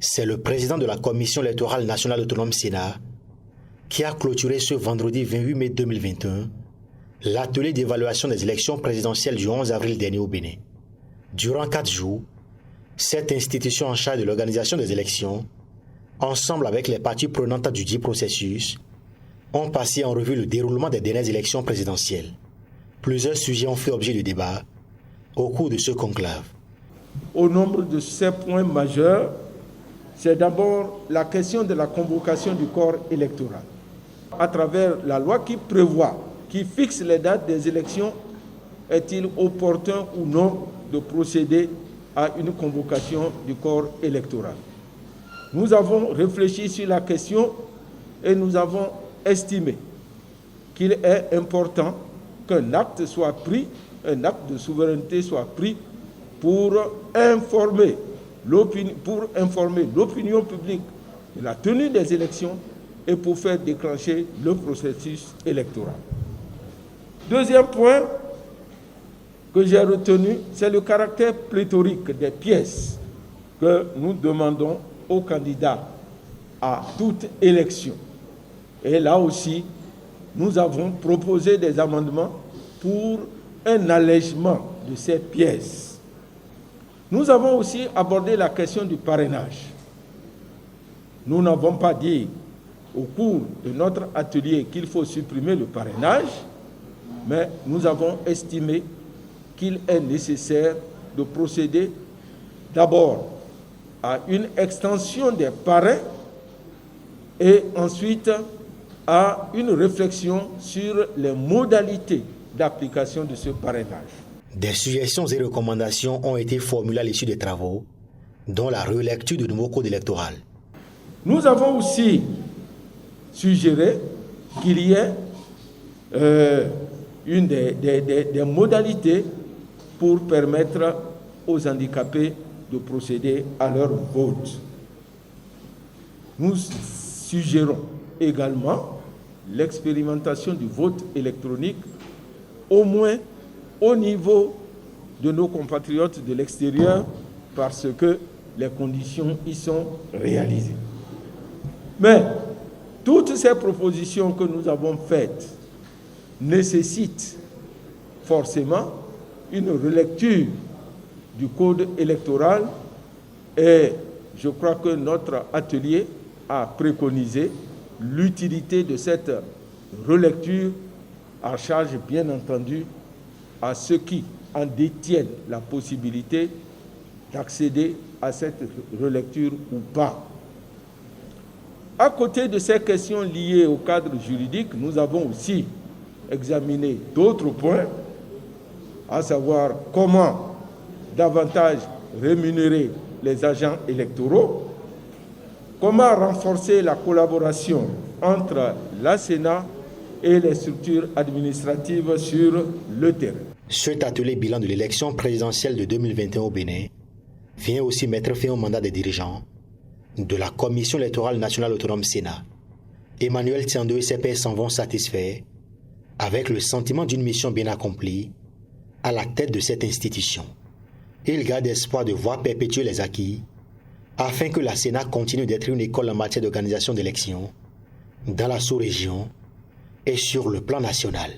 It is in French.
C'est le président de la Commission électorale nationale autonome Sénat qui a clôturé ce vendredi 28 mai 2021 l'atelier d'évaluation des élections présidentielles du 11 avril dernier au Bénin. Durant 4 jours, cette institution en charge de l'organisation des élections, ensemble avec les parties prenantes du dit processus, ont passé en revue le déroulement des dernières élections présidentielles. Plusieurs sujets ont fait objet de débat au cours de ce conclave. Au nombre de ces points majeurs, c'est d'abord la question de la convocation du corps électoral. À travers la loi qui fixe les dates des élections, est-il opportun ou non de procéder à une convocation du corps électoral? Nous avons réfléchi sur la question et nous avons estimé qu'il est important qu'un acte soit pris, un acte de souveraineté soit pris pour informer l'opinion publique de la tenue des élections et pour faire déclencher le processus électoral. Deuxième point que j'ai retenu, c'est le caractère pléthorique des pièces que nous demandons aux candidats à toute élection. Et là aussi, nous avons proposé des amendements pour un allègement de ces pièces. Nous avons aussi abordé la question du parrainage. Nous n'avons pas dit au cours de notre atelier qu'il faut supprimer le parrainage, mais nous avons estimé qu'il est nécessaire de procéder d'abord à une extension des parrains et ensuite à une réflexion sur les modalités d'application de ce parrainage. Des suggestions et recommandations ont été formulées à l'issue des travaux, dont la relecture du nouveau code électoral. Nous avons aussi suggéré qu'il y ait une des modalités pour permettre aux handicapés de procéder à leur vote. Nous suggérons également l'expérimentation du vote électronique, au moins au niveau de nos compatriotes de l'extérieur, parce que les conditions y sont réalisées. Mais toutes ces propositions que nous avons faites nécessitent forcément une relecture du code électoral et je crois que notre atelier a préconisé l'utilité de cette relecture à charge, bien entendu, à ceux qui en détiennent la possibilité d'accéder à cette relecture ou pas. À côté de ces questions liées au cadre juridique, nous avons aussi examiné d'autres points, à savoir comment davantage rémunérer les agents électoraux, comment renforcer la collaboration entre la Sénat et les structures administratives sur le terrain. Cet atelier bilan de l'élection présidentielle de 2021 au Bénin vient aussi mettre fin au mandat des dirigeants de la Commission électorale nationale autonome Sénat. Emmanuel Tiando et ses pairs s'en vont satisfaits avec le sentiment d'une mission bien accomplie à la tête de cette institution. Il garde espoir de voir perpétuer les acquis afin que la Sénat continue d'être une école en matière d'organisation d'élections dans la sous-région et sur le plan national.